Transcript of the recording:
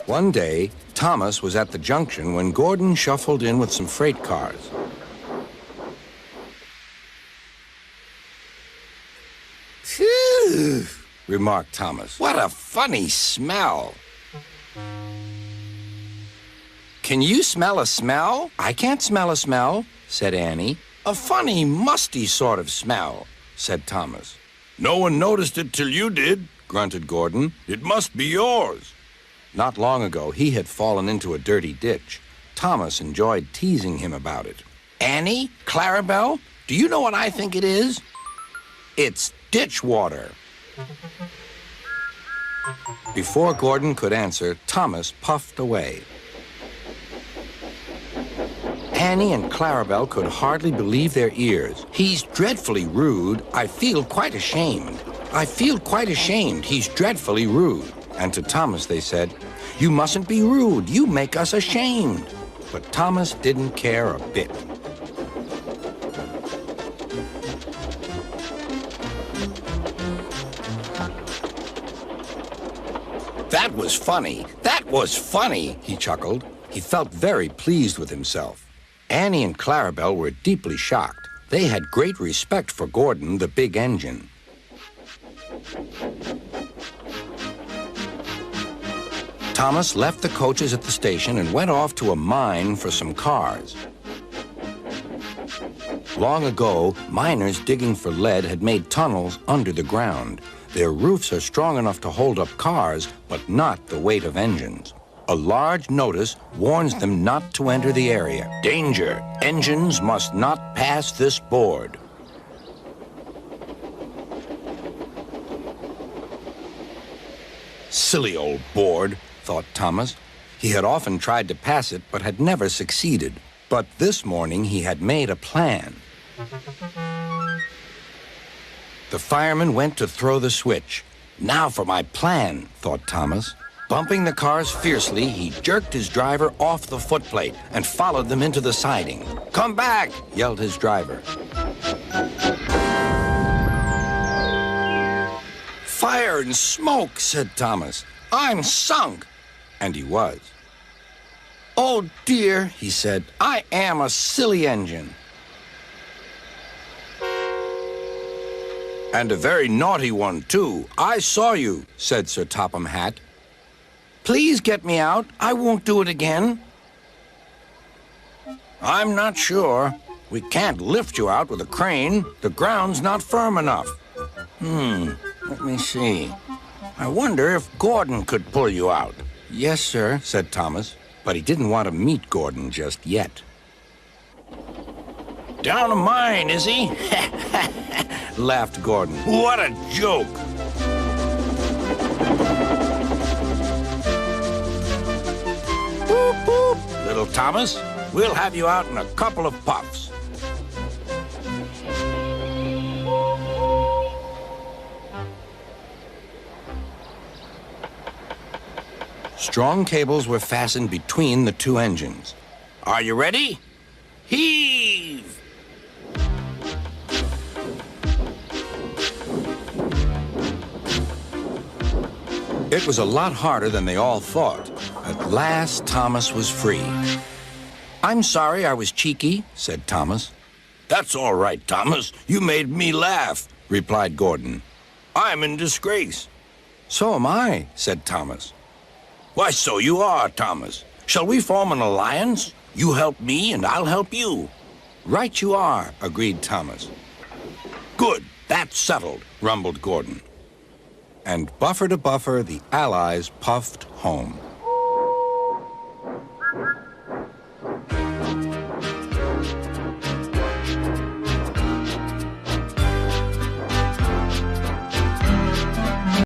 One day, Thomas was at the junction when Gordon shuffled in with some freight cars. Phew, remarked Thomas. what a funny smell. Can you smell a smell? I can't smell a smell, said Annie. A funny, musty sort of smell, said Thomas. No one noticed it till you did, Grunted Gordon. It must be yours. Not long ago, he had fallen into a dirty ditch. Thomas enjoyed teasing him about it. Annie, Clarabelle, do you know what I think it is? It's ditch water. Before Gordon could answer, Thomas puffed away. Annie and Clarabelle could hardly believe their ears. He's dreadfully rude. I feel quite ashamed. I feel quite ashamed. He's dreadfully rude. And to Thomas they said, "You mustn't be rude. You make us ashamed." But Thomas didn't care a bit. That was funny. That was funny, he chuckled. He felt very pleased with himself. Annie and Clarabelle were deeply shocked. They had great respect for Gordon, the big engine. Thomas left the coaches at the station and went off to a mine for some cars. Long ago, miners digging for lead had made tunnels under the ground. Their roofs are strong enough to hold up cars, but not the weight of engines. A large notice warns them not to enter the area. Danger! Engines must not pass this board. Silly old board, thought Thomas. He had often tried to pass it, but had never succeeded. But this morning he had made a plan. The fireman went to throw the switch. Now for my plan, thought Thomas. Bumping the cars fiercely, he jerked his driver off the footplate and followed them into the siding. "Come back!" yelled his driver. "Fire and smoke," said Thomas. "I'm sunk." And he was. "Oh, dear," he said, "I am a silly engine." "And a very naughty one, too. I saw you," said Sir Topham Hatt. "Please get me out. I won't do it again." "I'm not sure. We can't lift you out with a crane. The ground's not firm enough. Let me see. I wonder if Gordon could pull you out." "Yes, sir," said Thomas, but he didn't want to meet Gordon just yet. "Down a mine, is he?" laughed Gordon. What a joke! Boop, boop. Little Thomas, we'll have you out in a couple of puffs. Strong cables were fastened between the two engines. Are you ready? Heave! It was a lot harder than they all thought. At last, Thomas was free. "I'm sorry I was cheeky," said Thomas. That's all right, Thomas. You made me laugh, replied Gordon. I'm in disgrace. "So am I," said Thomas. Why, so you are, Thomas. Shall we form an alliance? You help me and I'll help you. "Right you are," agreed Thomas. Good, that's settled, rumbled Gordon. And buffer to buffer, the Allies puffed home.